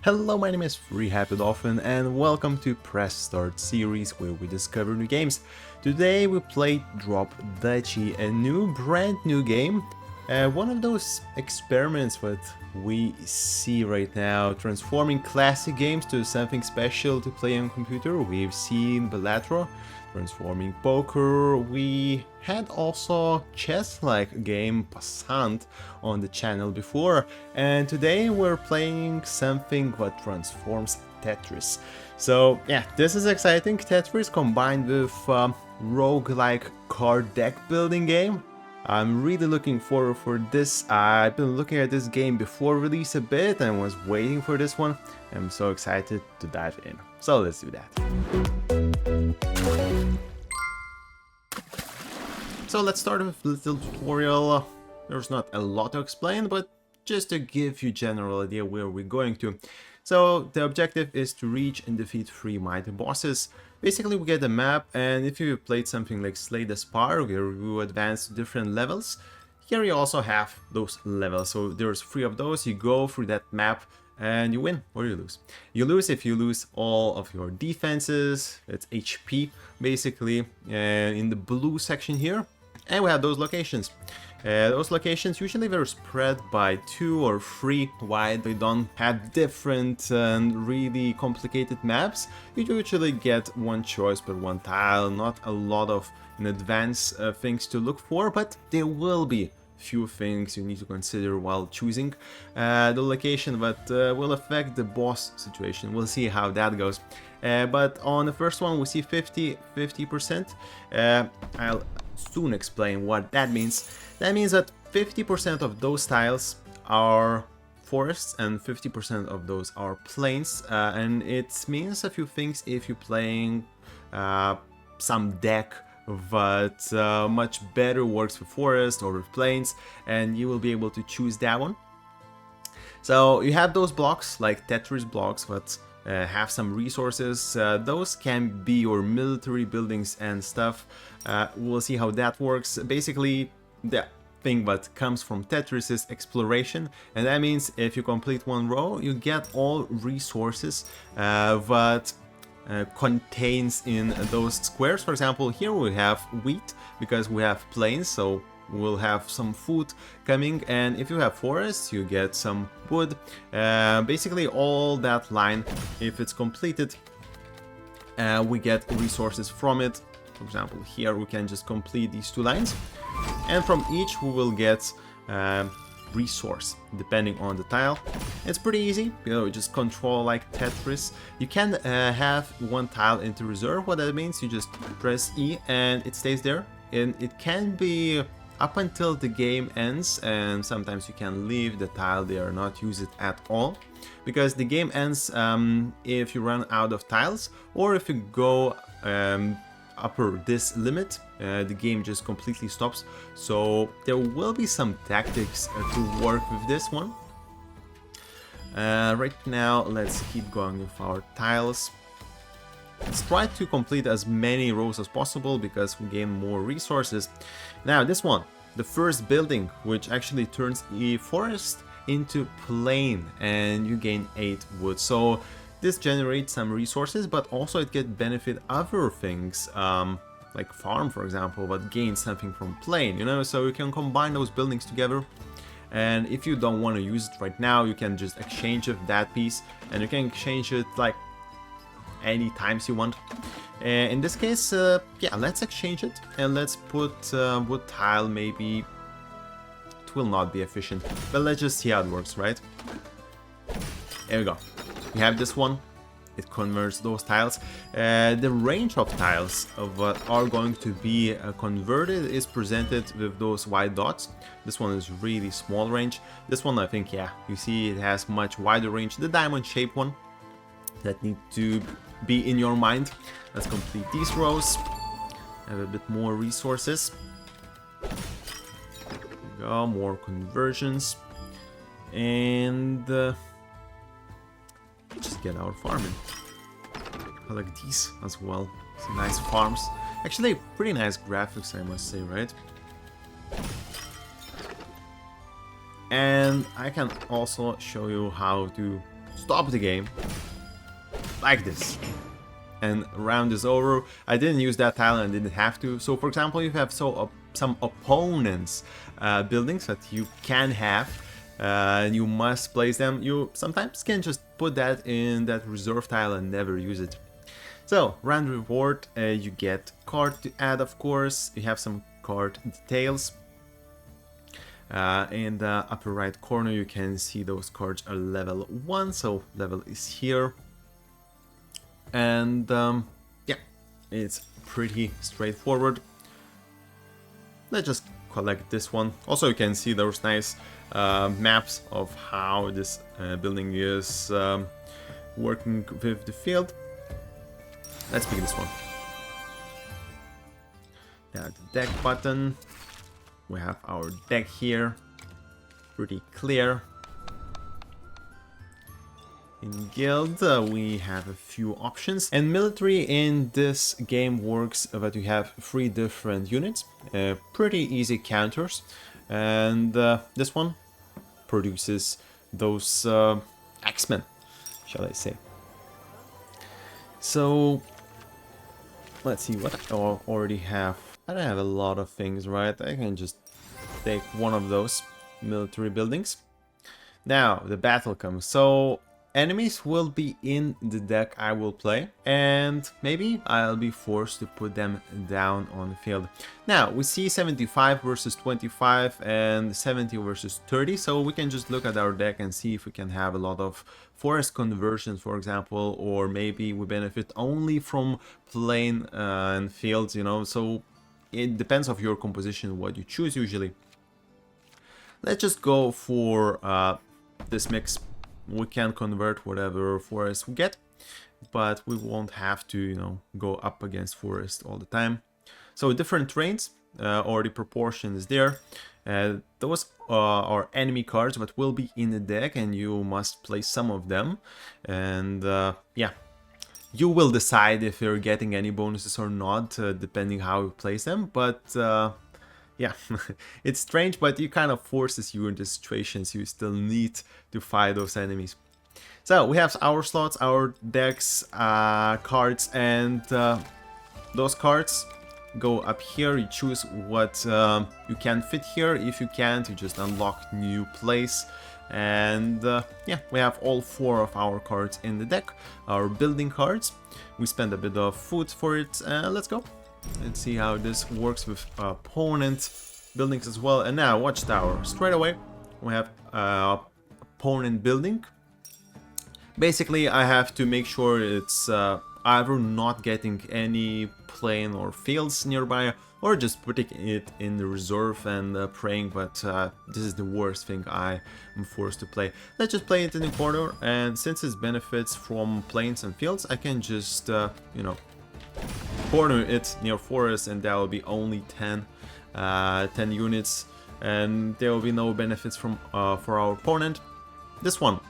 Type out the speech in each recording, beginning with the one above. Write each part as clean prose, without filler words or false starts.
Hello, my name is Free Happy Dolphin and welcome to Press Start series where we discover new games. Today we played Drop Duchy, a brand new game. One of those experiments that we see right now, transforming classic games to something special to play on computer. We've seen Balatro, transforming poker. We had also chess-like game Passant on the channel before, and today we're playing something that transforms Tetris. So yeah, this is exciting. Tetris combined with roguelike card deck building game. I'm really looking forward for this. I've been looking at this game before release a bit and was waiting for this one. I'm so excited to dive in. So let's do that. So let's start with a little tutorial. There's not a lot to explain, but just to give you a general idea where we're going to. So the objective is to reach and defeat 3 mighty bosses. Basically we get a map, and if you played something like Slay the Spire where you advance to different levels, here you also have those levels. So there's 3 of those. You go through that map and you win or you lose. You lose if you lose all of your defenses. It's HP basically, in the blue section here. And we have those locations. Those locations usually they're spread by 2 or 3 wide. They don't have different and really complicated maps. You usually get one choice per one tile, not a lot of in advance things to look for, but there will be few things you need to consider while choosing the location that will affect the boss situation. We'll see how that goes. But on the first one we see 50%. I'll soon explain what that means. That means that 50% of those tiles are forests and 50% of those are plains, and it means a few things if you're playing some deck that much better works with forest or with plains, and you will be able to choose that one. So you have those blocks like Tetris blocks that have some resources. Those can be your military buildings and stuff. We'll see how that works. Basically, the thing that comes from Tetris is exploration, and that means if you complete one row, you get all resources that contains in those squares. For example, here we have wheat because we have plains, so we'll have some food coming, and if you have forests you get some wood. Basically all that line, if it's completed, we get resources from it. For example, here we can just complete these 2 lines, and from each we will get resource depending on the tile. It's pretty easy, you know, just control like Tetris. You can have one tile into reserve. What that means, you just press E and it stays there, and it can be up until the game ends, and sometimes you can leave the tile there, not use it at all, because the game ends if you run out of tiles, or if you go upper this limit, the game just completely stops. So there will be some tactics to work with this one. Right now let's keep going with our tiles. Let's try to complete as many rows as possible because we gain more resources. Now this one, the first building, which actually turns a forest into plain, and you gain 8 wood. So this generates some resources, but also it can benefit other things, like farm for example, but gain something from plain, you know, so you can combine those buildings together. And if you don't want to use it right now, you can just exchange it, that piece, and you can exchange it like any times you want. In this case, yeah, let's exchange it and let's put wood tile. Maybe it will not be efficient, but let's just see how it works, right? There we go. We have this one. It converts those tiles. The range of tiles of what are going to be converted is presented with those white dots. This one is really small range. This one, I think, yeah, you see it has much wider range. The diamond shaped one that need to be in your mind. Let's complete these rows. Have a bit more resources. There we go, more conversions, and just get our farming. I like these as well. Some nice farms. Actually, pretty nice graphics, I must say, right? And I can also show you how to stop the game like this. And round is over. I didn't use that tile and didn't have to. So for example, if you have some opponents buildings that you can have, and you must place them, you sometimes can just put that in that reserve tile and never use it. So round reward, you get card to add, of course. You have some card details. In the upper right corner you can see those cards are level 1, so level is here. And yeah, it's pretty straightforward. Let's just collect this one. Also you can see those nice maps of how this building is working with the field. Let's pick this one. Yeah, the deck button. We have our deck here. Pretty clear. In guild, we have a few options. And military in this game works that you have 3 different units. Pretty easy counters. And this one produces those X-Men, shall I say. So let's see what I already have. I don't have a lot of things, right? I can just take one of those military buildings. Now the battle comes. So enemies will be in the deck I will play, and maybe I'll be forced to put them down on the field. Now we see 75 versus 25 and 70 versus 30, so we can just look at our deck and see if we can have a lot of forest conversions, for example, or maybe we benefit only from plain and fields, you know. So it depends of your composition what you choose usually. Let's just go for this mix. We can convert whatever forest we get, but we won't have to, you know, go up against forest all the time. So different terrains, or the proportion is there. Those are enemy cards that will be in the deck, and you must play some of them. And yeah, you will decide if you're getting any bonuses or not, depending how you place them. But yeah, it's strange, but it kind of forces you into situations you still need to fight those enemies. So we have our slots, our decks, cards, and those cards go up here. You choose what you can fit here. If you can't, you just unlock new place. And yeah, we have all 4 of our cards in the deck, our building cards. We spend a bit of food for it. Let's go. Let's see how this works with opponent buildings as well. And now watchtower. Straight away we have opponent building. Basically I have to make sure it's either not getting any plain or fields nearby, or just putting it in the reserve and praying, but this is the worst thing I am forced to play. Let's just play it in the corner, and since it benefits from plains and fields, I can just you know, corner it near forest, and there will be only 10 units, and there will be no benefits from for our opponent. This one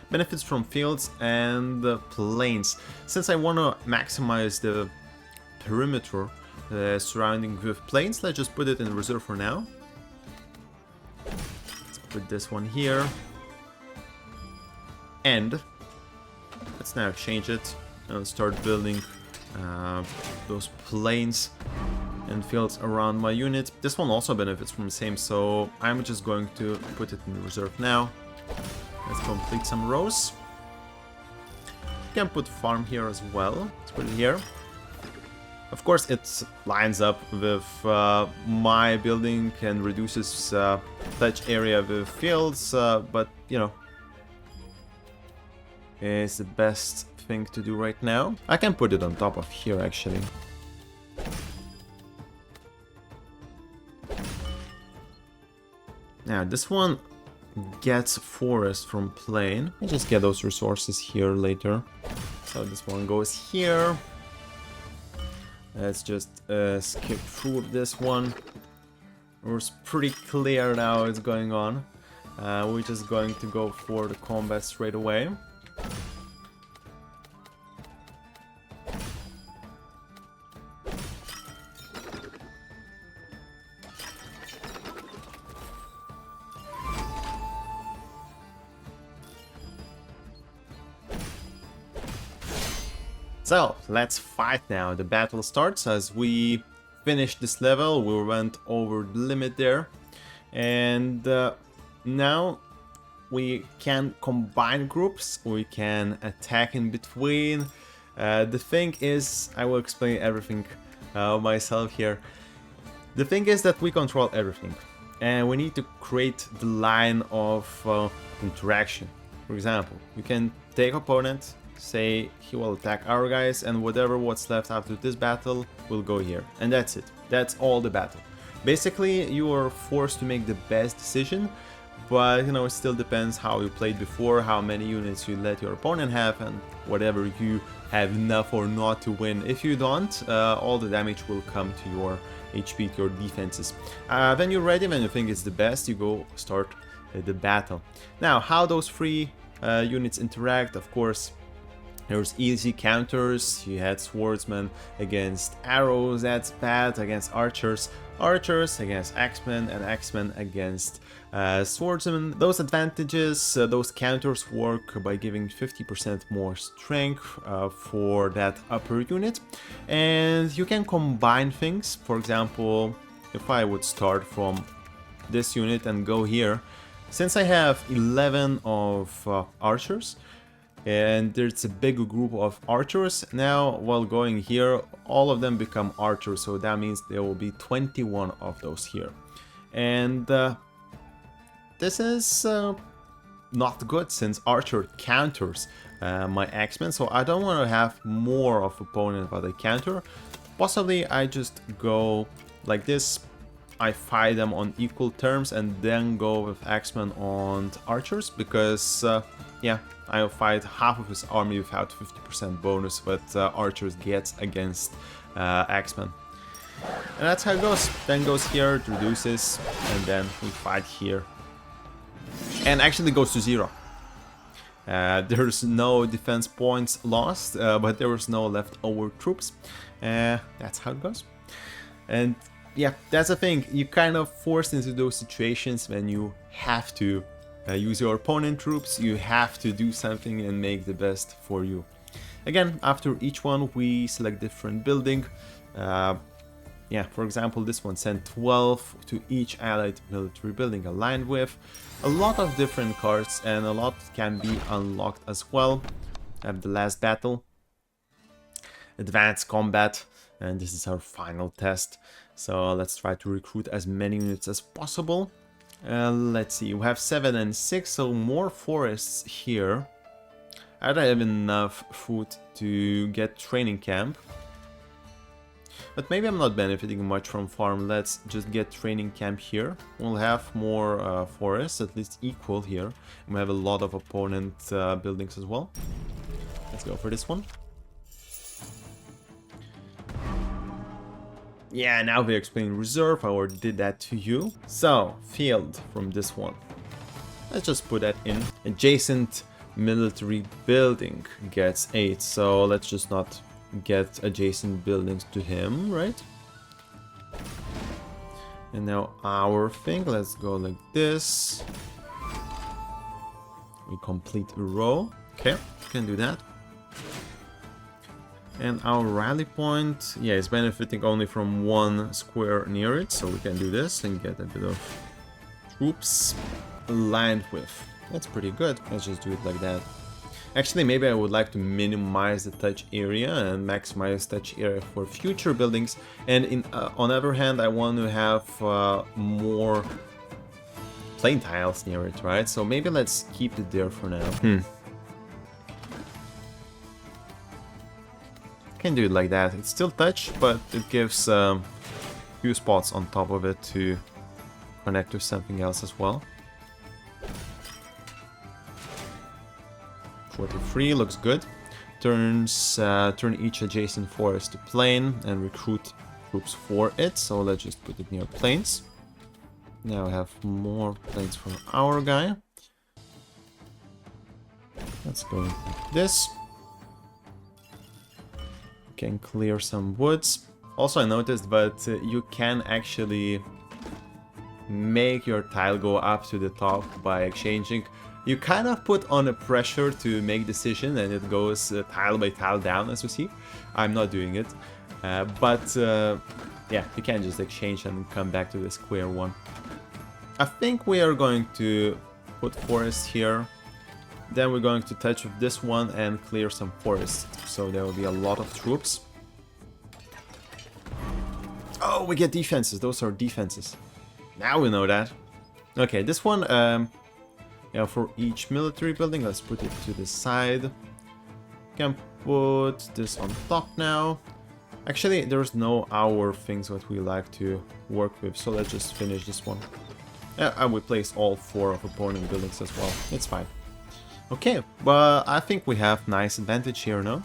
benefits from fields and plains. Since I want to maximize the perimeter surrounding with plains, let's just put it in reserve for now. Let's put this one here, and let's now change it and start building those plains and fields around my unit. This one also benefits from the same, so I'm just going to put it in reserve now. Let's complete some rows. You can put farm here as well. Let's put it here. Of course it lines up with my building and reduces touch area with fields, but you know, it's the best thing to do right now. I can put it on top of here actually. Now this one gets forest from plain. I just get those resources here later. So this one goes here. Let's just skip through this one. It's pretty clear now what's going on. We're just going to go for the combat straight away. So, let's fight now. The battle starts as we finish this level. We went over the limit there. And now we can combine groups. We can attack in between. The thing is, I will explain everything myself here. The thing is that we control everything. And we need to create the line of interaction. For example, we can take opponent, say he will attack our guys, and what's left after this battle will go here. And that's it. That's all the battle. Basically, you are forced to make the best decision, but you know, it still depends how you played before, how many units you let your opponent have, and whatever you have enough or not to win. If you don't, all the damage will come to your HP, to your defenses. When you're ready, when you think it's the best, you go start the battle. Now, how those three units interact, of course, there's easy counters. You had swordsmen against arrows, that's bad, against archers, archers against axemen, and axemen against swordsmen. Those advantages, those counters work by giving 50% more strength for that upper unit. And you can combine things. For example, if I would start from this unit and go here, since I have 11 of archers, and there's a big group of archers, now while going here, all of them become archers, so that means there will be 21 of those here. And this is not good, since archer counters my axemen, so I don't want to have more of opponent but I counter. Possibly I just go like this, I fight them on equal terms and then go with axemen on archers, because yeah, I'll fight half of his army without 50% bonus what archers gets against axemen. And that's how it goes. Then goes here, it reduces, and then we fight here. And actually goes to 0. There's no defense points lost, but there was no leftover troops. That's how it goes. And yeah, that's the thing. You kind of forced into those situations when you have to use your opponent troops, you have to do something and make the best for you. Again, after each one we select different building. Yeah, for example, this one sent 12 to each allied military building aligned with. A lot of different cards and a lot can be unlocked as well. I have the last battle, advanced combat, and this is our final test. So let's try to recruit as many units as possible. Let's see, we have 7 and 6, so more forests here. I don't have enough food to get training camp. But maybe I'm not benefiting much from farm. Let's just get training camp here. We'll have more forests, at least equal here. And we have a lot of opponent buildings as well. Let's go for this one. Yeah, now we explain reserve. I already did that to you. So, field from this one. Let's just put that in. Adjacent military building gets 8. So let's just not get adjacent buildings to him, right? And now our thing, let's go like this. We complete a row. Okay, can do that. And our rally point, yeah, is benefiting only from one square near it, so we can do this and get a bit of troops aligned with. That's pretty good. Let's just do it like that. Actually, maybe I would like to minimize the touch area and maximize touch area for future buildings. And on the other hand, I want to have more plain tiles near it, right? So maybe let's keep it there for now. Can do it like that. It's still touch, but it gives few spots on top of it to connect to something else as well. 43 looks good. Turn each adjacent forest to plain and recruit troops for it. So let's just put it near plains. Now I have more plains for our guy. Let's go like this. Can clear some woods. Also, I noticed that you can actually make your tile go up to the top by exchanging. you kind of put on a pressure to make decision, and it goes tile by tile down, as you see. I'm not doing it, but yeah, you can just exchange and come back to the square one. I think we are going to put forest here. Then we're going to touch with this one and clear some forest. So there will be a lot of troops. Oh, we get defenses. Those are defenses. Now we know that. Okay, this one, yeah, for each military building, let's put it to the side. Can put this on top now. Actually, there's no our things that we like to work with, so let's just finish this one. And we place all 4 of opponent buildings as well. It's fine. Okay, well, I think we have nice advantage here now.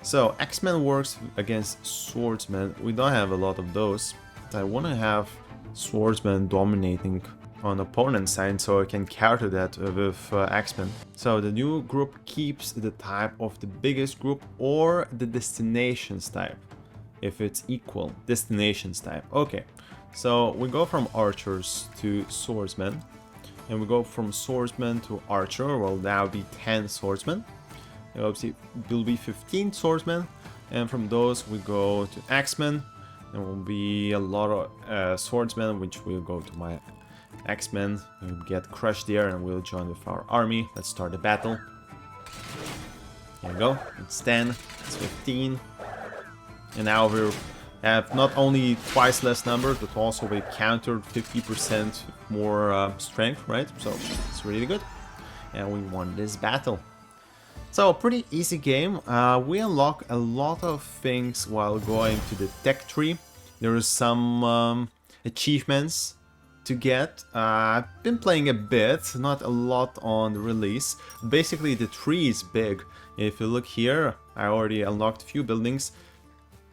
So, X-Men works against swordsmen. We don't have a lot of those. I want to have swordsmen dominating on opponent's side, so I can counter that with X-Men. So the new group keeps the type of the biggest group or the destinations type. If it's equal, destinations type. Okay, so we go from archers to swordsmen. And we go from swordsmen to archer. Well, that will be 10 swordsmen. There will be 15 swordsmen. And from those we go to X-Men. There will be a lot of swordsmen, which will go to my X-Men. We'll get crushed there and we'll join with our army. Let's start the battle. Here we go. It's 10. It's 15. And now we have not only twice less numbers, but also we countered 50% more strength, right? So it's really good. And we won this battle. So pretty easy game. We unlock a lot of things while going to the tech tree. There is some achievements to get. I've been playing a bit, not a lot on the release. Basically the tree is big. If you look here, I already unlocked a few buildings.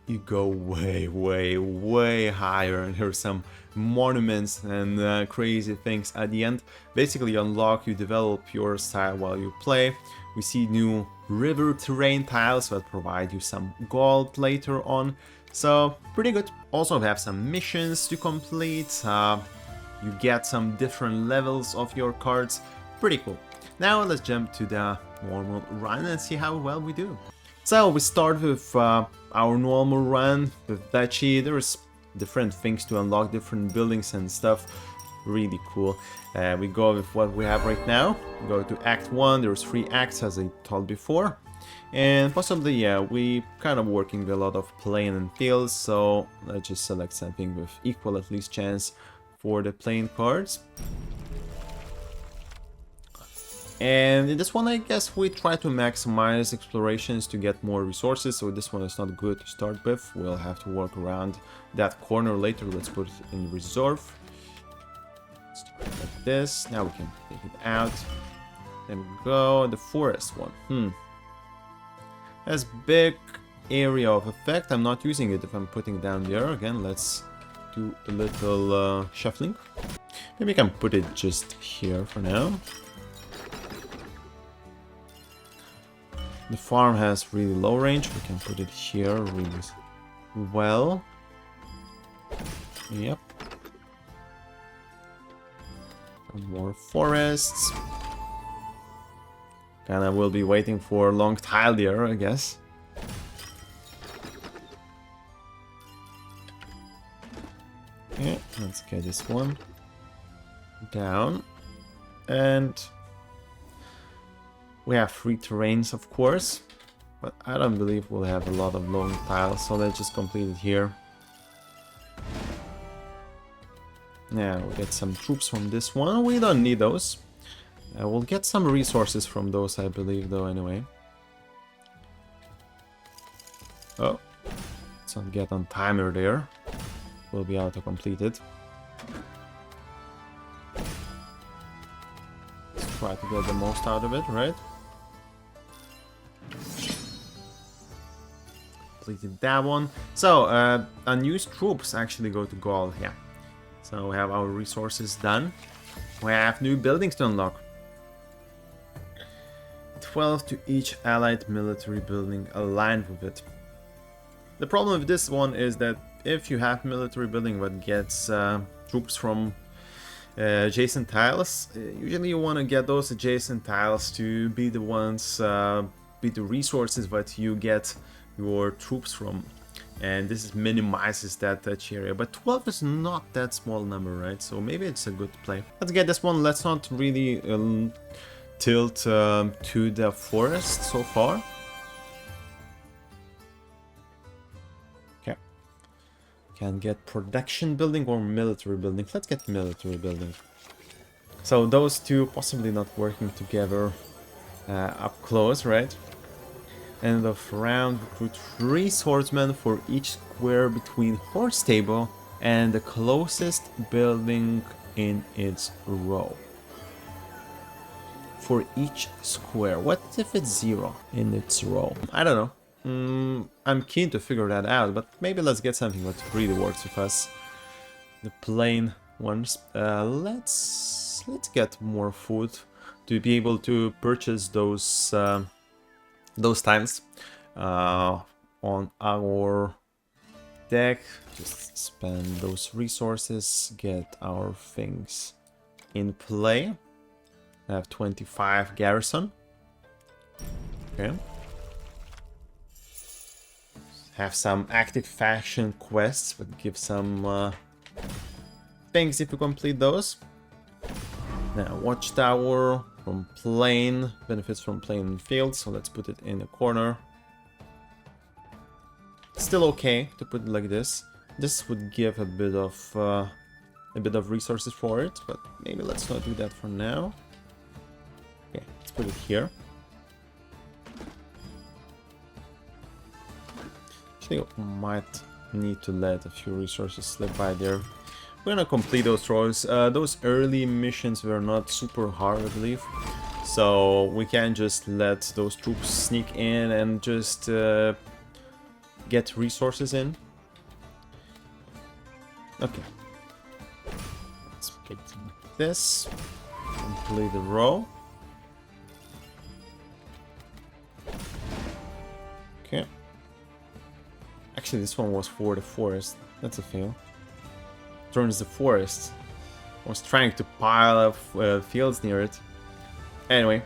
You go way higher, and here's some monuments and crazy things at the end. Basically you unlock, you develop your style while you play. We see new river terrain tiles that provide you some gold later on. So pretty good. Also we have some missions to complete. You get some different levels of your cards. Pretty cool. Now let's jump to the normal run and see how well we do. So we start with our normal run with Duchy. There's different things to unlock, different buildings and stuff. Really cool. We go with what we have right now. We go to Act 1. There's 3 acts as I told before. And possibly, yeah, we kind of working with a lot of plane and fields. So let's just select something with equal at least chance for the plane cards. And in this one, I guess we try to maximize explorations to get more resources. So this one is not good to start with. We'll have to work around that corner later. Let's put it in reserve. Start like this. Now we can take it out. Then we go the forest one. Has big area of effect. I'm not using it if I'm putting down there. Again, let's do a little shuffling. Maybe I can put it just here for now. The farm has really low range. We can put it here really well. Yep. More forests. Kinda will be waiting for a long tile there, I guess. Okay, let's get this one down. And we have 3 terrains, of course, but I don't believe we'll have a lot of long tiles, so let's just complete it here. Now we'll get some troops from this one. We don't need those. We'll get some resources from those, I believe, though, anyway. Oh, let's not get on timer there. We'll be able to complete it. Let's try to get the most out of it, right? Completed that one. So, unused troops actually go to gold, yeah. So we have our resources done. We have new buildings to unlock. 12 to each allied military building aligned with it. The problem with this one is that if you have military building that gets troops from adjacent tiles. Usually you want to get those adjacent tiles to be the ones, be the resources that you get your troops from. And this minimizes that touch area, but 12 is not that small number, right? So maybe it's a good play. Let's get this one. Let's not really tilt to the forest so far. Okay. Can get production building or military building. Let's get military building. So those two possibly not working together up close, right? End of round, recruit 3 swordsmen for each square between horse stable and the closest building in its row. For each square. What if it's 0 in its row? I don't know. I'm keen to figure that out, but maybe let's get something that really works with us. The plain ones. Let's get more food to be able to purchase those tiles on our deck. Just spend those resources, get our things in play. I have 25 garrison. Okay. Have some active faction quests, but give some things if you complete those. Now, watchtower from plain, benefits from plain and field, so let's put it in the corner. Still okay to put it like this. This would give a bit of resources for it, but maybe let's not do that for now. Okay, let's put it here. Actually, might need to let a few resources slip by there. We're gonna complete those rows. Those early missions were not super hard, I believe. So we can just let those troops sneak in and just get resources in. Okay. Let's pick this. Complete the row. Okay. Actually, this one was for the forest. That's a fail. Turns the forest. I was trying to pile up fields near it. Anyway,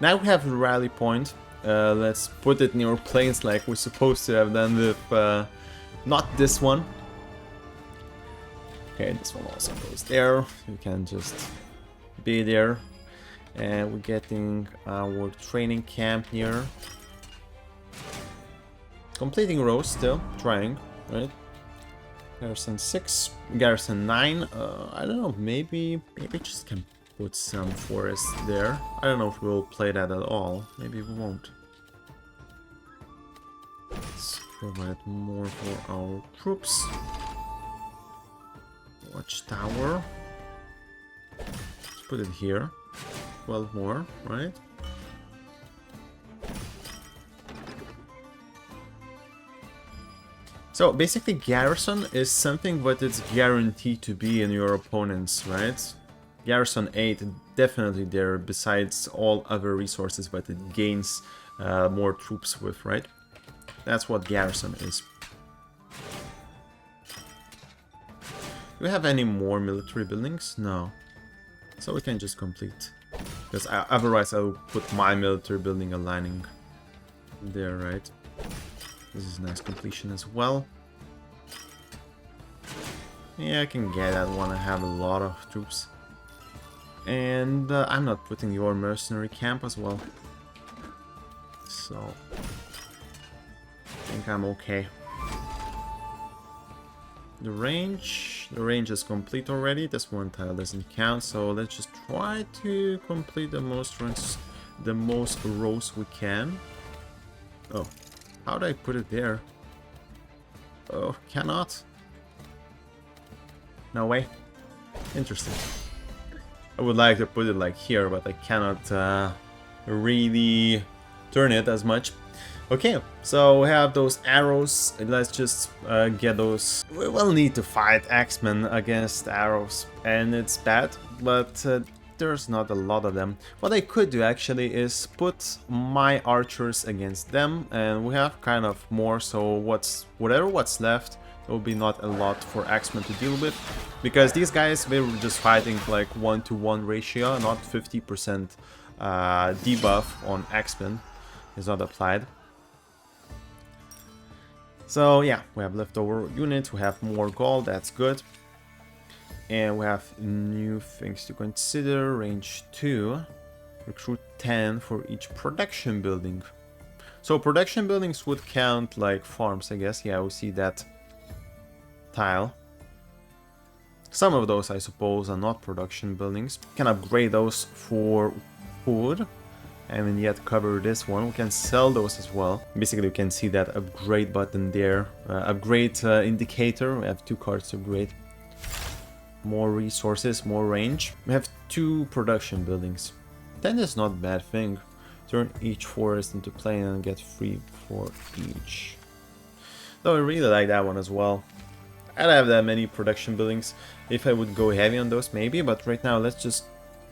now we have a rally point. Let's put it near plains like we're supposed to have done with not this one. Okay, this one also goes there. You can just be there. And we're getting our training camp here. Completing rows still, trying, right? Garrison 6, Garrison 9, I don't know, maybe just can put some forest there. I don't know if we'll play that at all, maybe we won't. Let's provide more for our troops. Watchtower. Let's put it here. 12 more, right? So basically Garrison is something that it's guaranteed to be in your opponents, right? Garrison 8 definitely there besides all other resources that it gains more troops with, right? That's what Garrison is. Do we have any more military buildings? No. So we can just complete. Because otherwise I will put my military building aligning there, right? This is a nice completion as well. Yeah, I can get that one. I have a lot of troops. And I'm not putting your mercenary camp as well. So I think I'm okay. The range is complete already. This one tile doesn't count, so let's just try to complete the most rows we can. Oh, how did I put it there? Oh, cannot. No way. Interesting. I would like to put it like here, but I cannot really turn it as much. Okay, so we have those arrows. Let's just get those. We will need to fight X-Men against arrows, and it's bad, but there's not a lot of them. What I could do actually is put my archers against them, and we have kind of more, so what's left There will be not a lot for X-Men to deal with, because these guys, they were just fighting like 1-to-1 ratio, not 50% debuff on X-Men is not applied. So yeah, we have leftover units, we have more gold, that's good. And we have new things to consider. Range 2, recruit 10 for each production building. So production buildings would count like farms, I guess. Yeah, we see that tile. Some of those, I suppose, are not production buildings. We can upgrade those for food. I haven't yet covered this one. We can sell those as well. Basically, you can see that upgrade button there. Upgrade indicator. We have 2 cards to upgrade. More resources, more range. We have 2 production buildings. 10 is not a bad thing. Turn each forest into plain and get 3 for each. Though I really like that one as well. I don't have that many production buildings. If I would go heavy on those, maybe. But right now, let's just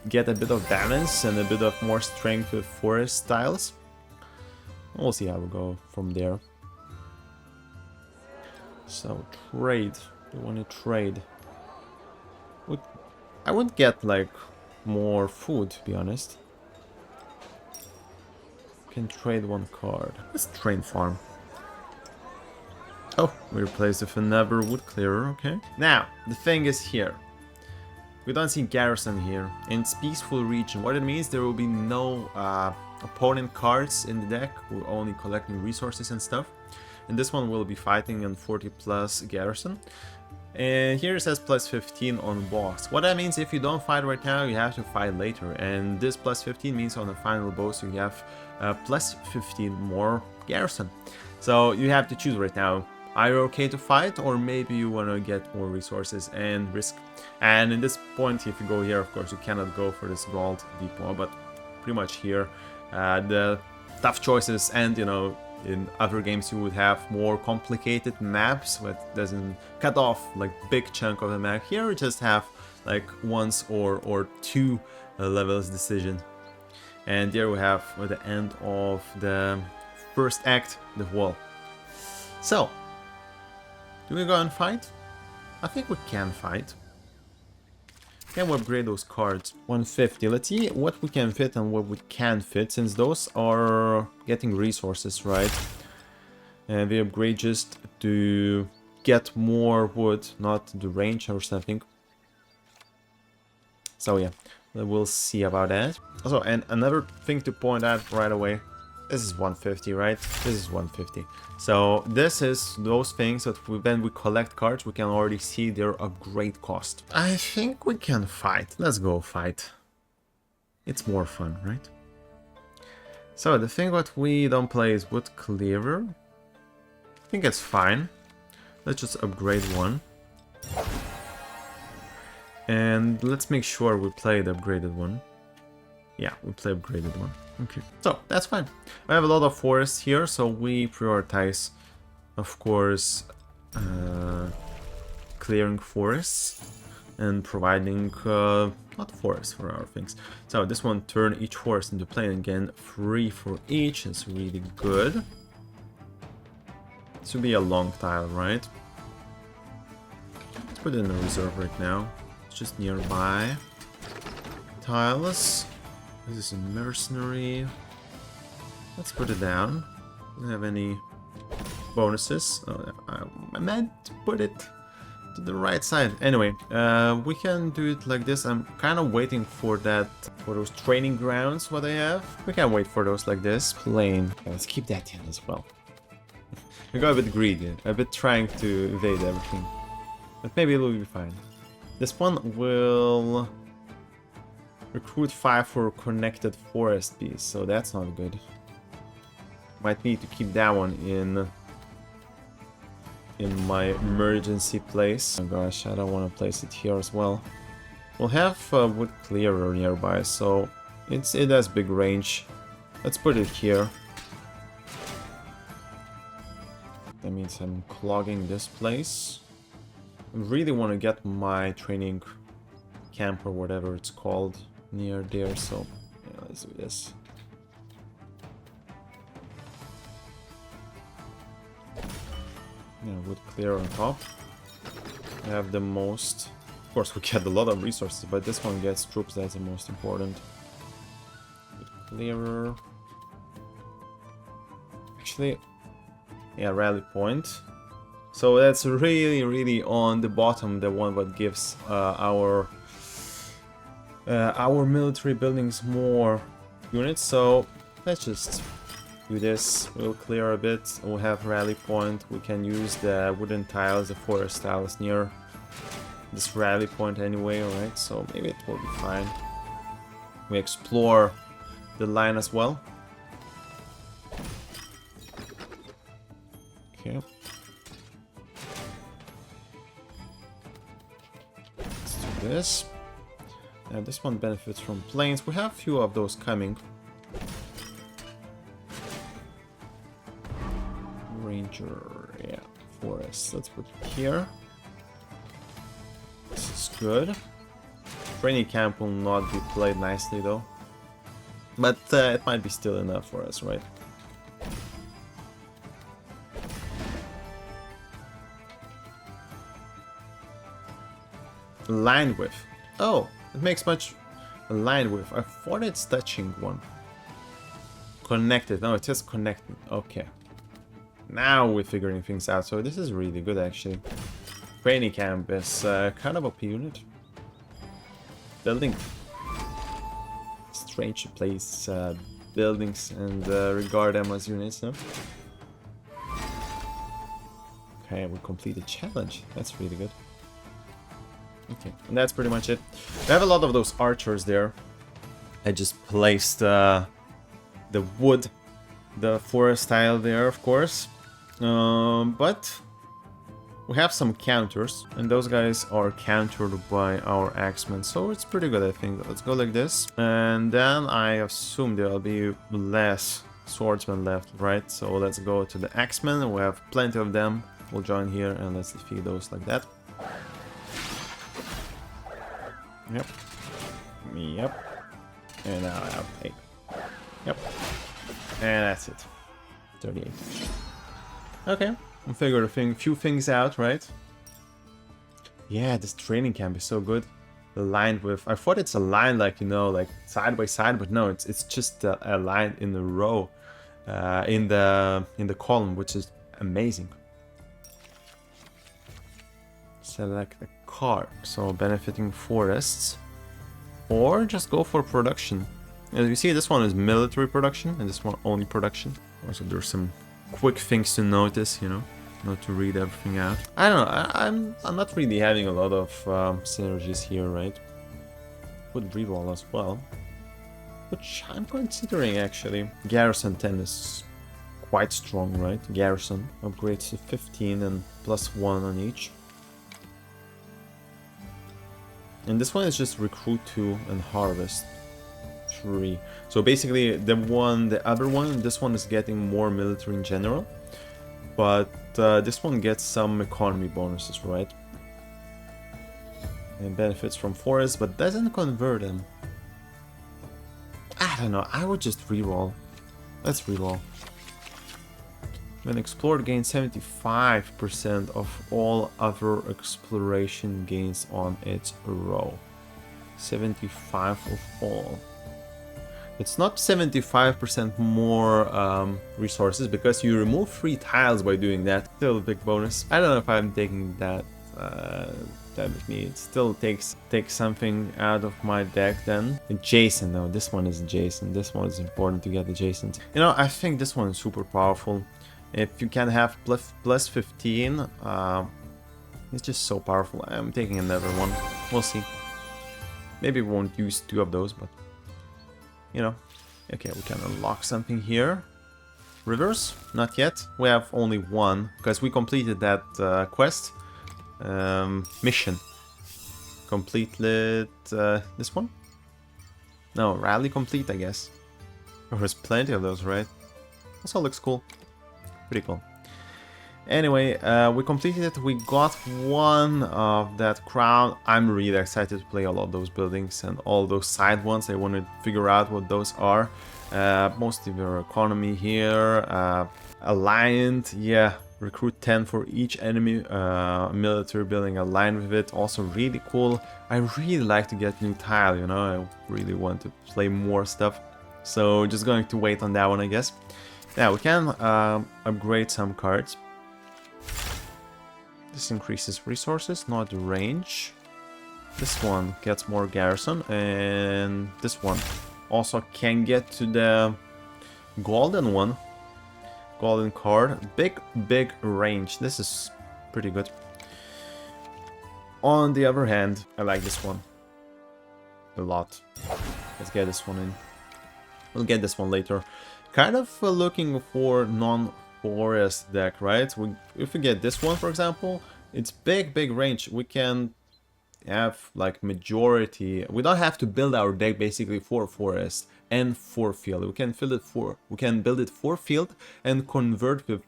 get a bit of balance and a bit of more strength with forest styles. We'll see how we go from there. So, trade. We want to trade. I would get like more food, to be honest. Can trade 1 card. Let's train farm. Oh, we replaced with another wood clearer, okay. Now, the thing is here. We don't see Garrison here. In its peaceful region, what it means, there will be no opponent cards in the deck. We're only collecting resources and stuff. And this one will be fighting on 40 plus Garrison. And here it says plus 15 on boss. What that means, if you don't fight right now, you have to fight later. And this plus 15 means on the final boss you have plus 15 more Garrison. So you have to choose right now. Are you okay to fight, or maybe you want to get more resources and risk? And in this point, if you go here, of course, you cannot go for this gold depot, but pretty much here, the tough choices, and you know, in other games you would have more complicated maps that doesn't cut off like big chunk of the map. Here we just have like once or 2 levels decision. And there we have at the end of the first act, the wall. So, do we go and fight? I think we can fight. Can we upgrade those cards? 150. Let's see what we can fit and what we can't fit, since those are getting resources, right? And we upgrade just to get more wood, not the range or something. So yeah, we'll see about that. Also, and another thing to point out right away. This is 150, right? This is 150. So this is those things that when we collect cards, we can already see their upgrade cost. I think we can fight. Let's go fight. It's more fun, right? So the thing what we don't play is wood cleaver. I think it's fine. Let's just upgrade 1. And let's make sure we play the upgraded one. Yeah, we play upgraded one. Okay, so that's fine. I have a lot of forests here, so we prioritize, of course, clearing forests and providing not forests for our things. So this one, turn each forest into plain again, 3 for each. It's really good. This will be a long tile, right? Let's put it in the reserve right now. It's just nearby. Tiles. This is a mercenary. Let's put it down. Doesn't have any bonuses. Oh, I meant to put it to the right side. Anyway, we can do it like this. I'm kind of waiting for that, for those training grounds what I have. We can wait for those like this. Plain. Okay, let's keep that in as well. I got a bit greedy, a bit trying to evade everything. But maybe it will be fine. This one will recruit 5 for connected forest piece, so that's not good. Might need to keep that one in my emergency place. Oh gosh, I don't want to place it here as well. We'll have wood clearer nearby, so it has big range. Let's put it here. That means I'm clogging this place. I really want to get my training camp or whatever it's called near there, so yeah, let's do this. Yeah, wood clear on top. We have the most. Of course, we get a lot of resources, but this one gets troops. That's the most important. Wood clearer. Actually, yeah, rally point. So that's really on the bottom, the one that gives our military buildings more units. So let's just do this. We'll clear a bit. We'll have rally point. We can use the wooden tiles, the forest tiles near this rally point anyway, alright? So maybe it will be fine. We explore the line as well. Okay. Let's do this. Now this one benefits from plains. We have a few of those coming. Ranger, yeah, forest. Let's put it here. This is good. Training camp will not be played nicely though. But it might be still enough for us, right? Line width. Oh, it makes much line width. I thought it's touching one. Connected. No, it says connected. Okay. Now we're figuring things out. So this is really good actually. Training camp is kind of a P unit. Building. Strange to place buildings and regard them as units, no? Okay, we complete a challenge. That's really good. Okay, and that's pretty much it. We have a lot of those archers there. I just placed the wood, the forest tile there, of course. But we have some counters, and those guys are countered by our axemen, so it's pretty good, I think. Let's go like this, and then I assume there'll be less swordsmen left, right? So let's go to the axemen. We have plenty of them. We'll join here, and let's defeat those like that. Yep. Yep. And now I have 8. Yep. And that's it. 38. Okay. We'll figure a few things out, right? Yeah, this training camp is so good. The line with... I thought it's a line like, you know, like side by side, but no, it's just a line in a row. In the column, which is amazing. Select a car, so benefiting forests, or just go for production. As you see, this one is military production, and this one only production. Also, there's some quick things to notice, you know, not to read everything out. I don't know. I'm not really having a lot of synergies here, right? Would reroll as well, which I'm considering actually. Garrison 10 is quite strong, right? Garrison upgrades to 15 and +1 on each. And this one is just recruit 2 and harvest 3. So basically the other one, this one is getting more military in general. But this one gets some economy bonuses, right? And benefits from forest, but doesn't convert them. I don't know, I would just reroll. Let's reroll. When explored, gains 75% of all other exploration gains on its row. 75 of all. It's not 75% more resources, because you remove 3 tiles by doing that. Still a big bonus. I don't know if I'm taking that with me. It still takes something out of my deck then. Adjacent though, this one is adjacent. This one is important to get adjacent. You know, I think this one is super powerful. If you can have plus 15, it's just so powerful. I'm taking another one. We'll see. Maybe we won't use 2 of those, but you know. Okay, we can unlock something here. Rivers? Not yet. We have only 1 because we completed that quest mission. Completed this one? No, rally complete, I guess. There's plenty of those, right? Also looks cool. Pretty cool. Anyway, we completed it. We got 1 of that crown. I'm really excited to play all of those buildings and all those side ones. I want to figure out what those are. Most of your economy here. Aligned, yeah. Recruit 10 for each enemy military building aligned with it. Also really cool. I really like to get new tile, you know. I really want to play more stuff. So just going to wait on that one, I guess. Now we can upgrade some cards. This increases resources, not range. This one gets more garrison, and this one also can get to the golden one. Golden card. Big range. This is pretty good. On the other hand, I like this one a lot. Let's get this one in. We'll get this one later. Kind of looking for non-forest deck, right? If we get this one, for example, it's big range. We can have like majority. We don't have to build our deck basically for forest and for field. We can build it for field and convert with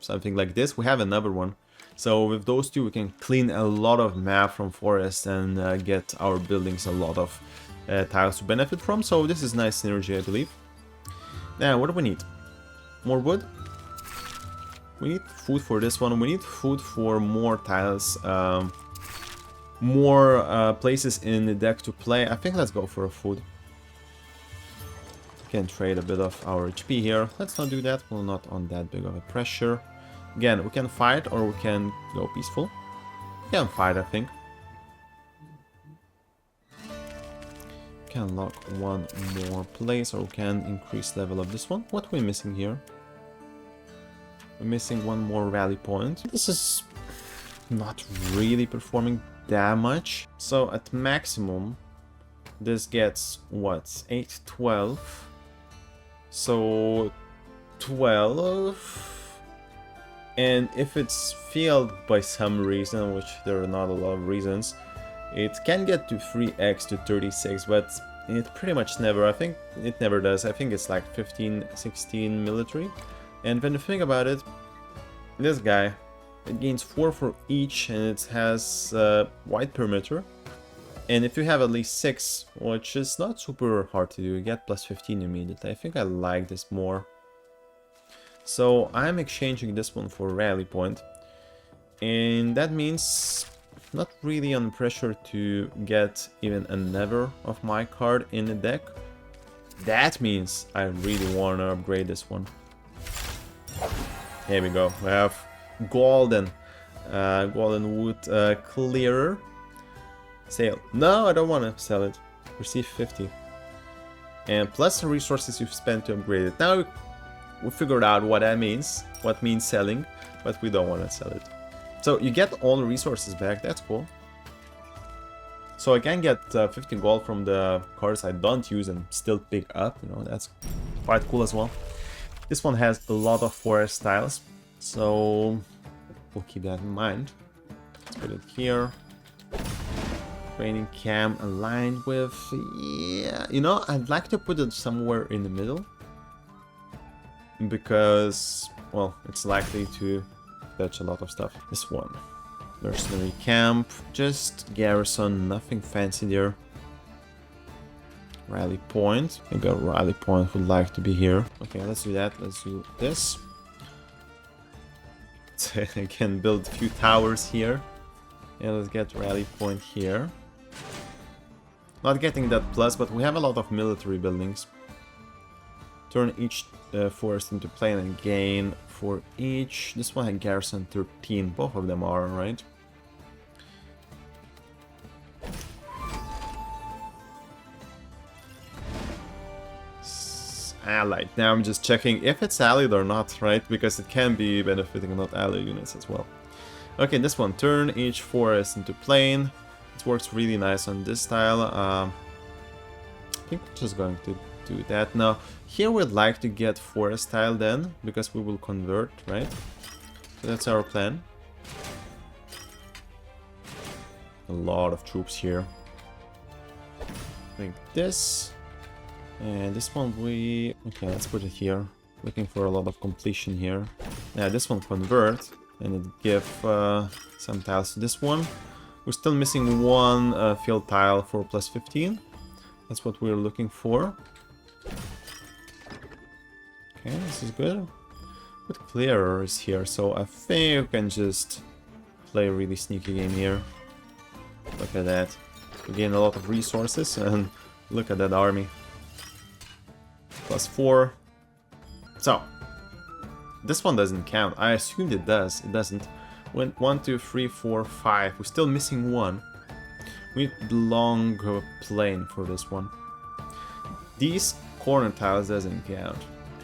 something like this. We have another one. So with those two we can clean a lot of map from forest and get our buildings a lot of tiles to benefit from. So this is nice synergy, I believe. Now what do we need? More wood? We need food for this one. We need food for more tiles. More places in the deck to play. I think let's go for a food. We can trade a bit of our HP here. Let's not do that. We're not on that big of a pressure. Again, we can fight or we can go peaceful. We can fight, I think. We can lock one more place or we can increase level of this one. What are we missing here? We're missing one more rally point. This is not really performing that much. So at maximum this gets what, 8, 12. So 12, and if it's failed by some reason, which there are not a lot of reasons, it can get to 3x to 36, but it pretty much never, I think it never does. I think it's like 15, 16 military. And when you think about it, this guy, it gains 4 for each and it has wide perimeter. And if you have at least 6, which is not super hard to do, you get plus 15 immediately. I think I like this more. So I'm exchanging this one for rally point. And that means not really under pressure to get even another of my card in the deck. That means I really want to upgrade this one. Here we go. We have golden wood clearer. Sale. No, I don't want to sell it. Receive 50. And plus the resources you've spent to upgrade it. Now we figured out what that means. What means selling. But we don't want to sell it. So you get all the resources back. That's cool. So I can get 50 gold from the cards I don't use and still pick up. You know, that's quite cool as well. This one has a lot of forest tiles. So we'll keep that in mind. Let's put it here. Training camp aligned with, yeah, you know, I'd like to put it somewhere in the middle because, well, it's likely to touch a lot of stuff. This one, mercenary camp, just garrison, nothing fancy there. Rally point, maybe a rally point would like to be here. Okay, let's do that. Let's do this. I can build a few towers here. And let's get rally point here. Not getting that plus, but we have a lot of military buildings. Turn each forest into plain and gain for each. This one had garrison 13. Both of them are, right? Allied. Now I'm just checking if it's allied or not, right? Because it can be benefiting not allied units as well. Okay, this one. Turn each forest into plain. It works really nice on this style. I think we're just going to do that. Now, here we'd like to get forest tile then, because we will convert, right? So that's our plan. A lot of troops here. Like this. And this one we... Okay, let's put it here. Looking for a lot of completion here. Yeah, this one convert. And it give some tiles to this one. We're still missing one field tile for plus 15. That's what we're looking for. Okay, this is good. Good clearers here, so I think we can just play a really sneaky game here. Look at that. We gain a lot of resources, and look at that army. +4. So, this one doesn't count. I assumed it does. It doesn't. Went 1, 2, 3, 4, 5. We're still missing one. We need long plane for this one. These corner tiles doesn't count.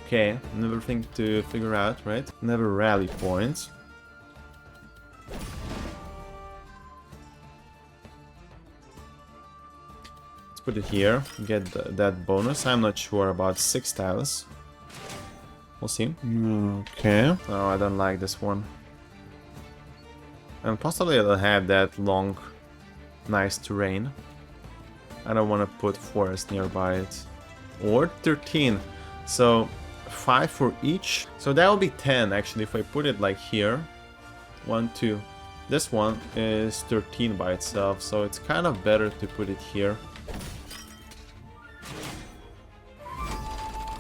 Okay, another thing to figure out, right? Another rally point. Let's put it here, get that bonus. I'm not sure about 6 tiles. We'll see. Okay. Oh, I don't like this one. And possibly I'll have that long, nice terrain. I don't want to put forest nearby it. Or 13. So 5 for each. So that will be 10 actually if I put it like here. 1, 2. This one is 13 by itself, so it's kind of better to put it here.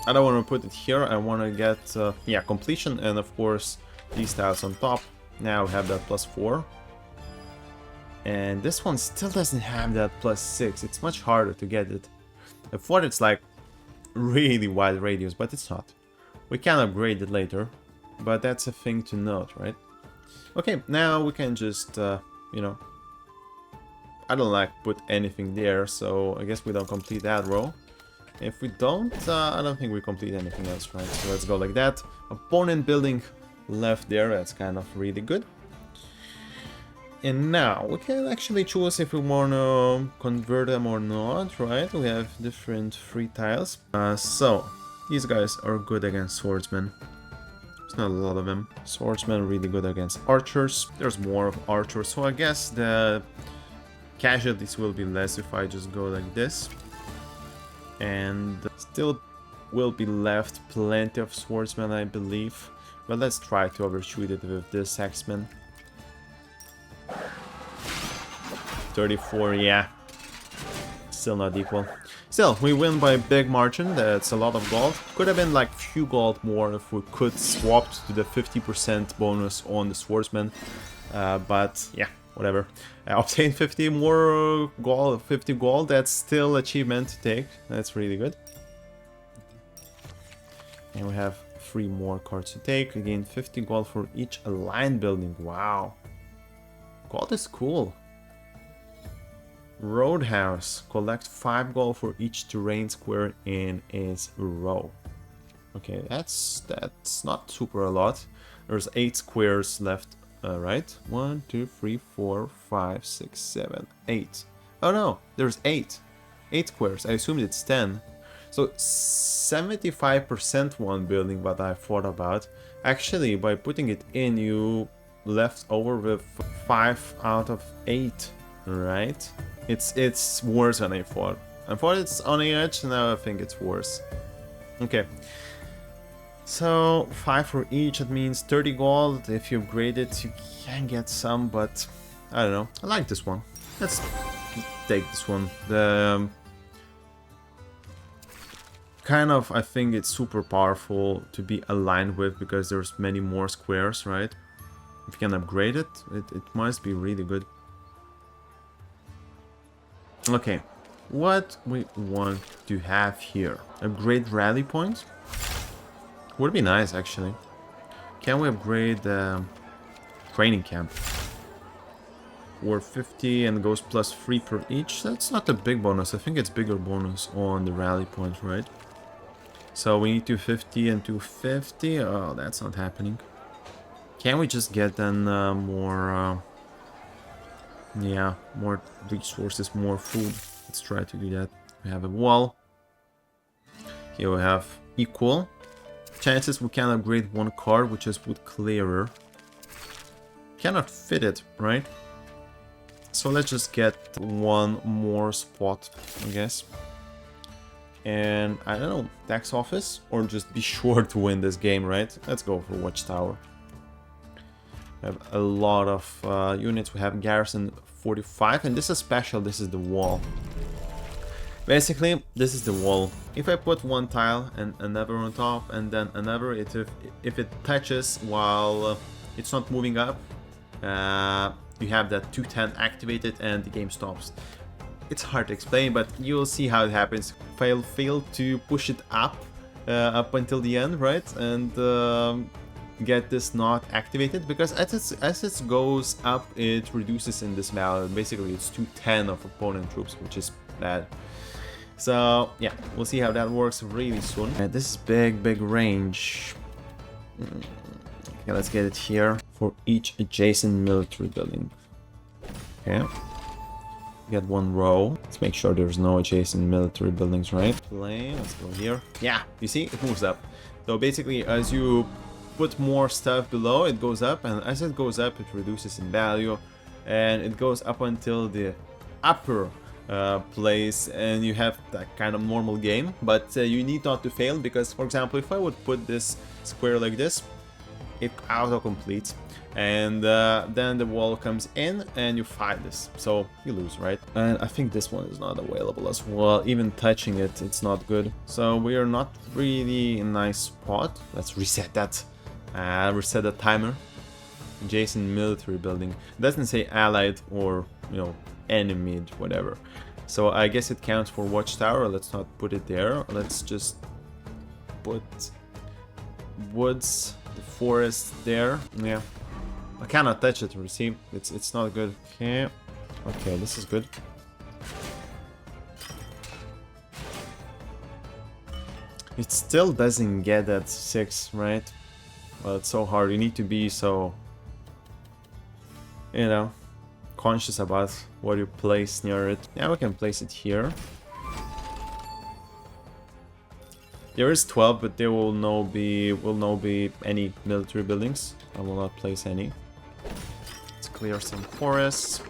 I don't want to put it here. I want to get yeah, completion, and of course these tiles on top. Now we have that +4. And this one still doesn't have that +6. It's much harder to get it. I thought it's like really wide radius, but it's not. We can upgrade it later, but that's a thing to note, right? Okay, now we can just, you know, I don't like put anything there, so I guess we don't complete that row. If we don't, I don't think we complete anything else, right? So let's go like that. Opponent building left there, that's kind of really good. And now we can actually choose if we want to convert them or not, right? We have different free tiles. So these guys are good against swordsmen. There's not a lot of them. Swordsmen really good against archers. There's more of archers, so I guess the casualties will be less if I just go like this. And still will be left plenty of swordsmen, I believe. But let's try to overshoot it with this axeman. 34, yeah. Still not equal. Still, we win by a big margin. That's a lot of gold. Could have been like few gold more if we could swap to the 50% bonus on the swordsman. But yeah, whatever. I obtained 50 more gold, 50 gold. That's still achievement to take. That's really good. And we have 3 more cards to take. Again, 50 gold for each aligned building. Wow. Gold is cool. Roadhouse. Collect 5 gold for each terrain square in its row. Okay, that's not super a lot. There's 8 squares left, right? 1, 2, 3, 4, 5, 6, 7, 8. Oh no, there's 8. 8 squares. I assumed it's 10. So 75% one building what I thought about. Actually, by putting it in, you left over with 5 out of 8, right? It's worse than I thought. I thought it's on the edge, now I think it's worse. Okay. So 5 for each, that means 30 gold. If you upgrade it, you can get some, but I don't know. I like this one. Let's take this one. The kind of, I think it's super powerful to be aligned with because there's many more squares, right? If you can upgrade it, it must be really good. Okay, what we want to have here? A great rally point? Would be nice, actually. Can we upgrade the training camp? Or 50 and goes +3 per each? That's not a big bonus. I think it's bigger bonus on the rally point, right? So we need 250 and 250. Oh, that's not happening. Can we just get then more... yeah, more resources, more food. Let's try to do that. We have a wall. Here we have equal. Chances we can upgrade 1 card, which is wood clearer. Cannot fit it, right? So let's just get 1 more spot, I guess. And I don't know, tax office? Or just be sure to win this game, right? Let's go for watchtower. We have a lot of units. We have Garrison 45, and this is special. This is the wall. Basically, this is the wall. If I put one tile and another on top and then another, if it touches while it's not moving up, you have that 210 activated and the game stops. It's hard to explain, but you'll see how it happens. If I fail to push it up until the end, right, and get this not activated, because as it goes up, it reduces in this value. Basically, it's 210 of opponent troops, which is bad. So yeah, we'll see how that works really soon. And this is big range. Okay, let's get it here for each adjacent military building. Okay, get one row. Let's make sure there's no adjacent military buildings, right? Plane, let's go here. Yeah, you see, it moves up. So basically, as you put more stuff below, it goes up, and as it goes up, it reduces in value, and it goes up until the upper place, and you have that kind of normal game. But you need not to fail, because for example, if I would put this square like this, it auto completes, and then the wall comes in and you fight this, so you lose, right? And I think this one is not available as well. Even touching it, it's not good, so we are not really in a nice spot. Let's reset that. Reset the timer. Adjacent military building. It doesn't say allied or, you know, enemy, whatever. So I guess it counts for watchtower. Let's not put it there. Let's just put woods, the forest there. Yeah, I cannot touch it. See, it's not good. Okay, okay, this is good. It still doesn't get that 6, right? Well, it's so hard. You need to be so, you know, conscious about what you place near it. Now we can place it here. There is 12, but there will no be any military buildings. I will not place any. Let's clear some forests.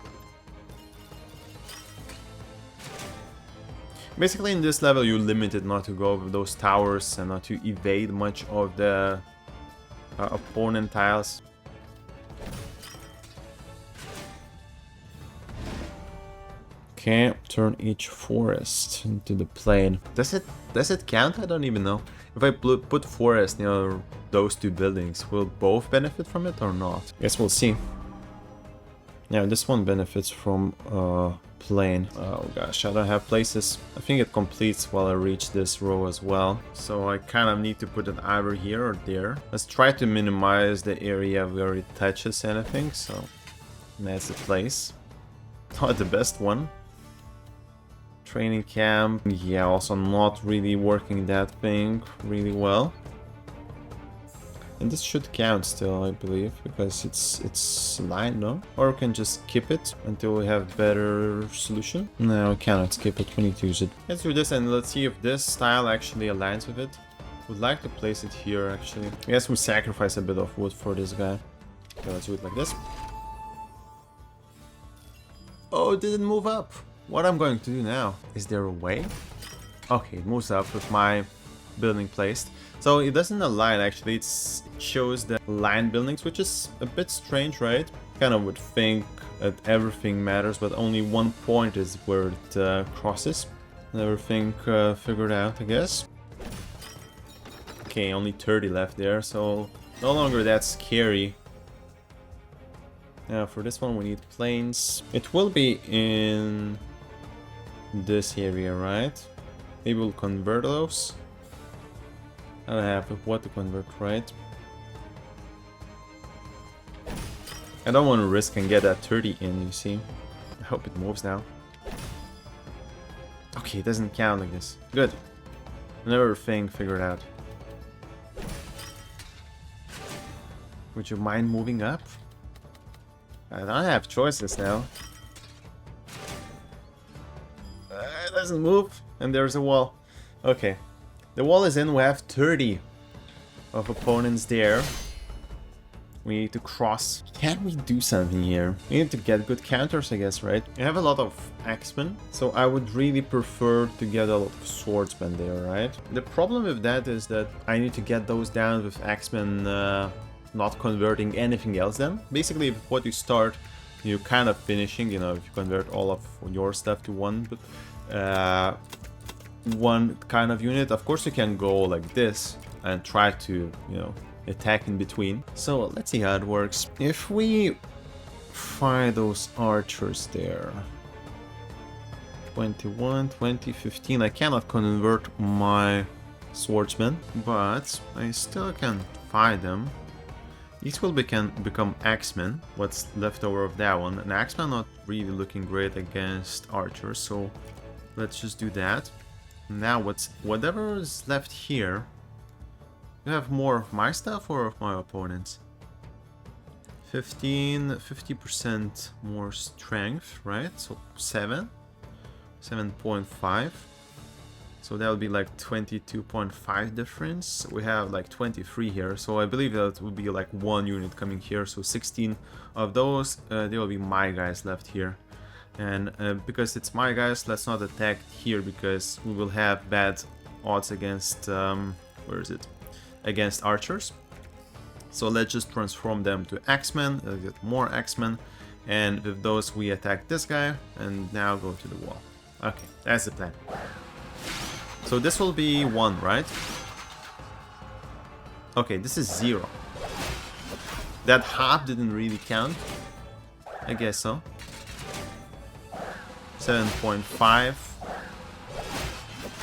Basically, in this level, you're limited not to go over those towers and not to evade much of the opponent tiles. Okay, turn each forest into the plain. Does it count? I don't even know. If I put forest near those two buildings, will both benefit from it or not? Guess we'll see. Yeah, this one benefits from plain. Oh gosh, I don't have places. I think it completes while I reach this row as well. So I kind of need to put it either here or there. Let's try to minimize the area where it touches anything. So that's the place. Not the best one. Training camp. Yeah, also not really working that thing really well. And this should count still, I believe, because it's lined, no? Or we can just skip it until we have better solution. No, we cannot skip it, we need to use it. Let's do this and let's see if this style actually aligns with it. Would like to place it here, actually. I guess we sacrifice a bit of wood for this guy. Okay, let's do it like this. Oh, it didn't move up. What I'm going to do now? Is there a way? Okay, it moves up with my building placed. So it doesn't align, actually. It shows the line buildings, which is a bit strange, right? Kind of would think that everything matters, but only one point is where it crosses. And everything figured out, I guess. Okay, only 30 left there, so no longer that scary. Now for this one we need planes. It will be in this area, right? Maybe we'll convert those. I don't have what to convert, right? I don't want to risk and get that 30 in, you see. I hope it moves now. Okay, it doesn't count like this. Good. Another thing figured out. Would you mind moving up? I don't have choices now. It doesn't move, and there's a wall. Okay. The wall is in, we have 30 of opponents there. We need to cross. Can we do something here? We need to get good counters, I guess, right? I have a lot of axemen, so I would really prefer to get a lot of swordsmen there, right? The problem with that is that I need to get those down with axemen not converting anything else then. Basically, what you start, you're kind of finishing, you know, if you convert all of your stuff to one, but one kind of unit. Of course you can go like this and try to, you know, attack in between. So let's see how it works. If we fire those archers there, 21, 20, 15, I cannot convert my swordsmen, but I still can fire them. These will become axemen. What's left over of that one? An axeman not really looking great against archers, so let's just do that. Now whatever is left here, you have more of my stuff or of my opponents? 50% more strength, right? So 7.5. So that would be like 22.5 difference. We have like 23 here, so I believe that would be like one unit coming here. So 16 of those, there will be my guys left here. And because it's my guys, let's not attack here because we will have bad odds against, where is it? Against archers. So let's just transform them to axemen, get more axemen, and with those we attack this guy and now go to the wall. Okay, that's the plan. So this will be 1, right? Okay, this is 0. That half didn't really count. I guess so. 7.5.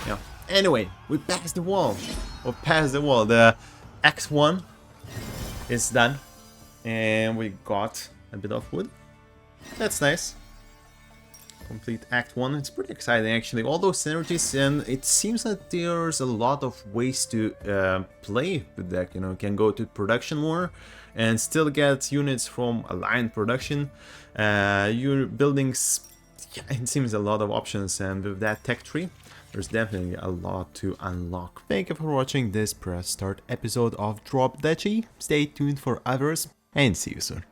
Yeah. Anyway, we passed the wall. Or passed the wall. The X1 is done. And we got a bit of wood. That's nice. Complete Act 1. It's pretty exciting actually. All those synergies, and it seems that there's a lot of ways to play the deck. You know, you can go to production more and still get units from aligned production. Your buildings, yeah, it seems a lot of options, and with that tech tree, there's definitely a lot to unlock. Thank you for watching this press start episode of Drop Duchy. Stay tuned for others, and see you soon.